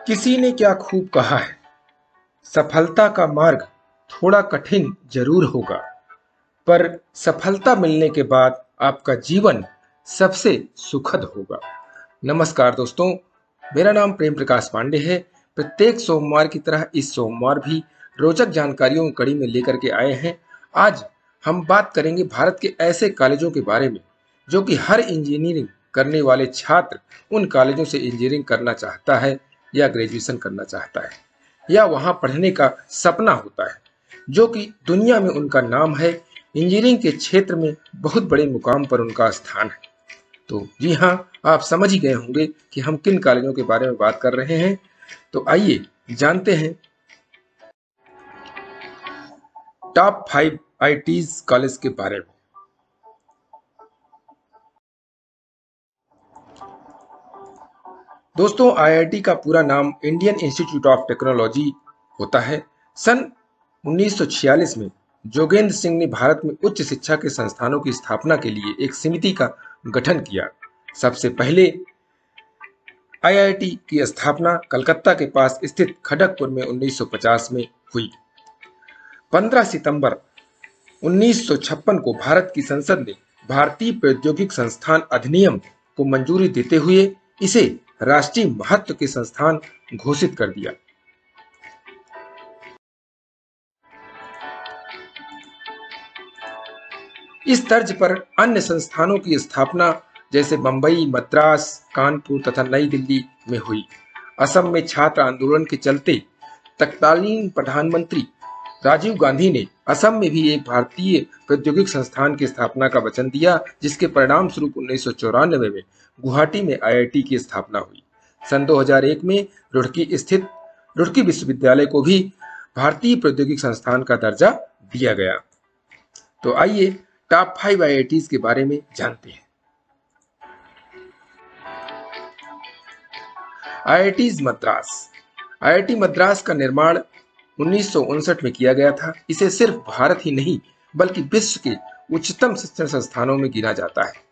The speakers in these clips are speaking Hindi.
किसी ने क्या खूब कहा है, सफलता का मार्ग थोड़ा कठिन जरूर होगा, पर सफलता मिलने के बाद आपका जीवन सबसे सुखद होगा। नमस्कार दोस्तों, मेरा नाम प्रेम प्रकाश पांडे है। प्रत्येक सोमवार की तरह इस सोमवार भी रोचक जानकारियों की कड़ी में लेकर के आए हैं। आज हम बात करेंगे भारत के ऐसे कॉलेजों के बारे में जो कि हर इंजीनियरिंग करने वाले छात्र उन कॉलेजों से इंजीनियरिंग करना चाहता है या ग्रेजुएशन करना चाहता है या वहां पढ़ने का सपना होता है, जो कि दुनिया में उनका नाम है। इंजीनियरिंग के क्षेत्र में बहुत बड़े मुकाम पर उनका स्थान है। तो जी हाँ, आप समझ ही गए होंगे कि हम किन कॉलेजों के बारे में बात कर रहे हैं। तो आइए जानते हैं टॉप 5 आईआईटीज कॉलेज के बारे में। दोस्तों, आईआईटी का पूरा नाम इंडियन इंस्टीट्यूट ऑफ टेक्नोलॉजी होता है। सन 1946 में जोगेंद्र सिंह ने भारत में उच्च शिक्षा के संस्थानों की स्थापना के लिए एक समिति का गठन किया। सबसे पहले आईआईटी की स्थापना कलकत्ता के पास स्थित खड़गपुर में 1950 में हुई। 15 सितंबर 1956 को भारत की संसद ने भारतीय प्रौद्योगिक संस्थान अधिनियम को मंजूरी देते हुए इसे राष्ट्रीय महत्व के संस्थान घोषित कर दिया। इस तर्ज पर अन्य संस्थानों की स्थापना जैसे बंबई, मद्रास, कानपुर तथा नई दिल्ली में हुई। असम में छात्र आंदोलन के चलते तत्कालीन प्रधानमंत्री राजीव गांधी ने असम में भी एक भारतीय प्रौद्योगिक संस्थान की स्थापना का वचन दिया, जिसके परिणाम स्वरूप 1994 में गुवाहाटी में आईआईटी की स्थापना हुई। सन 2001 में रुड़की स्थित रुड़की विश्वविद्यालय को भी भारतीय प्रौद्योगिक संस्थान का दर्जा दिया गया। तो आइए टॉप 5 आईआईटीज के बारे में जानते हैं। आईआईटीज मद्रास। आईआईटी मद्रास का निर्माण 1959 में किया गया था। इसे सिर्फ भारत ही नहीं बल्कि विश्व के उच्चतम शिक्षण संस्थानों में गिना जाता है।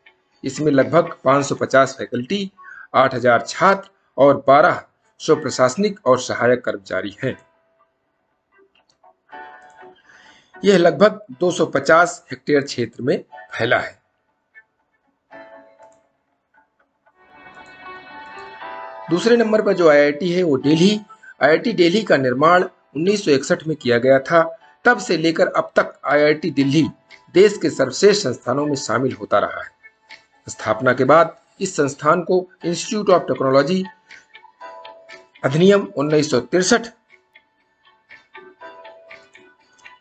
इसमें लगभग 550 फैकल्टी, 8000 छात्र और 1200 प्रशासनिक और सहायक कर्मचारी हैं। यह लगभग 250 हेक्टेयर क्षेत्र में फैला है। दूसरे नंबर पर जो आईआईटी है वो दिल्ली। आईआईटी दिल्ली का निर्माण 1961 में किया गया था। तब से लेकर अब तक आईआईटी दिल्ली देश के सर्वश्रेष्ठ संस्थानों में शामिल होता रहा है। स्थापना के बाद इस संस्थान को इंस्टीट्यूट ऑफ टेक्नोलॉजी अधिनियम 1963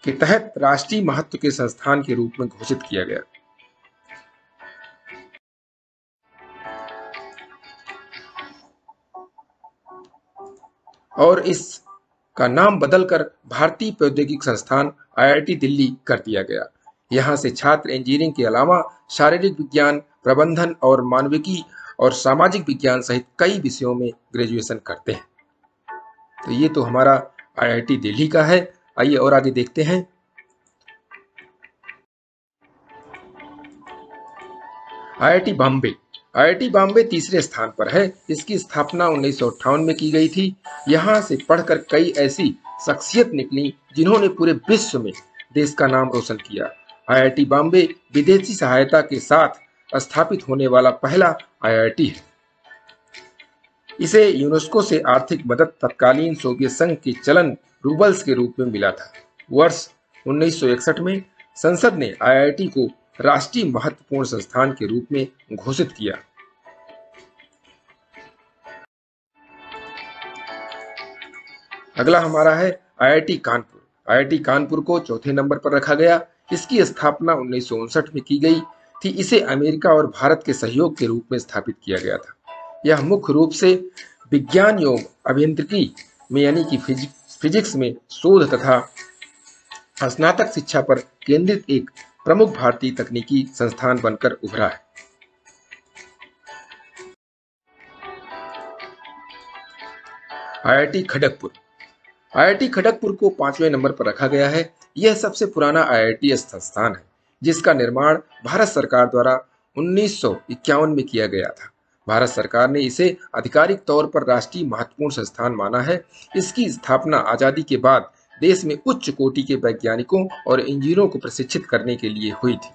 के तहत राष्ट्रीय महत्व के संस्थान के रूप में घोषित किया गया। और इसका नाम बदलकर भारतीय प्रौद्योगिक संस्थान आईआईटी दिल्ली कर दिया गया। यहाँ से छात्र इंजीनियरिंग के अलावा शारीरिक विज्ञान, प्रबंधन और मानविकी और सामाजिक विज्ञान सहित कई विषयों में ग्रेजुएशन करते हैं। तो ये तो हमारा आईआईटी दिल्ली का है। आइए और आगे देखते हैं। आईआईटी बॉम्बे। आईआईटी बॉम्बे तीसरे स्थान पर है। इसकी स्थापना 1958 में की गई थी। यहाँ से पढ़कर कई ऐसी शख्सियत निकली जिन्होंने पूरे विश्व में देश का नाम रोशन किया। आईआईटी बॉम्बे विदेशी सहायता के साथ स्थापित होने वाला पहला आईआईटी है। इसे यूनेस्को से आर्थिक मदद तत्कालीन सोवियत संघ के चलन रूबल्स के रूप में मिला था। वर्ष 1961 में संसद ने आईआईटी को राष्ट्रीय महत्वपूर्ण संस्थान के रूप में घोषित किया। अगला हमारा है आईआईटी कानपुर। आईआईटी कानपुर को चौथे नंबर पर रखा गया। इसकी स्थापना 1959 में की गई थी। इसे अमेरिका और भारत के सहयोग के रूप में स्थापित किया गया था। यह मुख्य रूप से विज्ञान एवं अभियांत्रिकी में यानी कि फिजिक्स में शोध तथा स्नातक शिक्षा पर केंद्रित एक प्रमुख भारतीय तकनीकी संस्थान बनकर उभरा है। आईआईटी खड़गपुर। आईआईटी खड़गपुर को 5वें नंबर पर रखा गया है। यह सबसे पुराना आईआईटी संस्थान है जिसका निर्माण भारत सरकार द्वारा 1951 में किया गया था। भारत सरकार ने इसे आधिकारिक तौर पर राष्ट्रीय महत्वपूर्ण संस्थान माना है। इसकी स्थापना आजादी के बाद देश में उच्च कोटि के वैज्ञानिकों और इंजीनियरों को प्रशिक्षित करने के लिए हुई थी।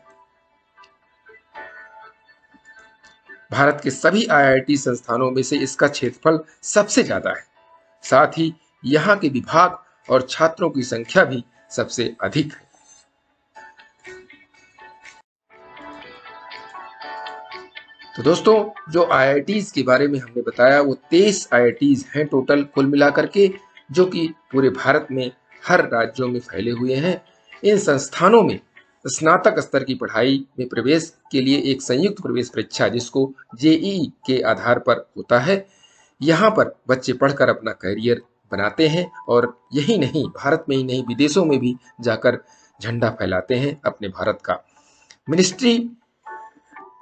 भारत के सभी आईआईटी संस्थानों में से इसका क्षेत्रफल सबसे ज्यादा है। साथ ही यहाँ के विभाग और छात्रों की संख्या भी सबसे अधिक है। तो दोस्तों, जो आईआईटीज के बारे में हमने बताया वो 23 आईआईटीज हैं टोटल कुल मिलाकर के, जो कि पूरे भारत में हर राज्यों में फैले हुए हैं। इन संस्थानों में स्नातक स्तर की पढ़ाई में प्रवेश के लिए एक संयुक्त प्रवेश परीक्षा, जिसको जेईई के आधार पर होता है, यहाँ पर बच्चे पढ़कर अपना करियर बनाते हैं और यही नहीं, भारत में ही नहीं, विदेशों में भी जाकर झंडा फहराते हैं अपने भारत का। Ministry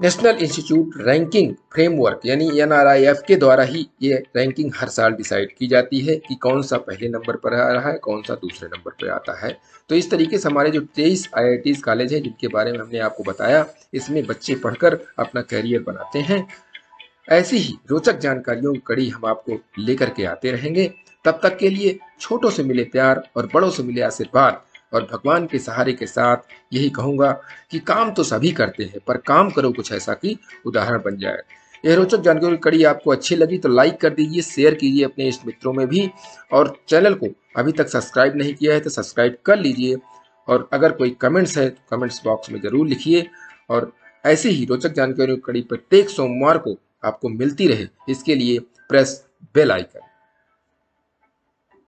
national institute ranking framework यानी NRIF के द्वारा ही ये रैंकिंग हर साल डिसाइड की जाती है कि कौन सा पहले नंबर पर आ रहा है, कौन सा दूसरे नंबर पर आता है। तो इस तरीके से हमारे जो 23 IITs कॉलेज हैं जिनके बारे में हमने आपको बताया, इसमें बच्चे पढ़कर अपना करियर बनाते हैं। ऐसी ही रोचक जानकारियों की कड़ी हम आपको लेकर के आते रहेंगे। तब तक के लिए छोटों से मिले प्यार और बड़ों से मिले आशीर्वाद और भगवान के सहारे के साथ यही कहूंगा कि काम तो सभी करते हैं, पर काम करो कुछ ऐसा कि उदाहरण बन जाए। यह रोचक जानकारी की कड़ी आपको अच्छी लगी तो लाइक कर दीजिए, शेयर कीजिए अपने इष्ट मित्रों में भी, और चैनल को अभी तक सब्सक्राइब नहीं किया है तो सब्सक्राइब कर लीजिए। और अगर कोई कमेंट्स है तो कमेंट्स बॉक्स में जरूर लिखिए। और ऐसे ही रोचक जानकारी की कड़ी प्रत्येक सोमवार को आपको मिलती रहे, इसके लिए प्रेस बेल आइकन।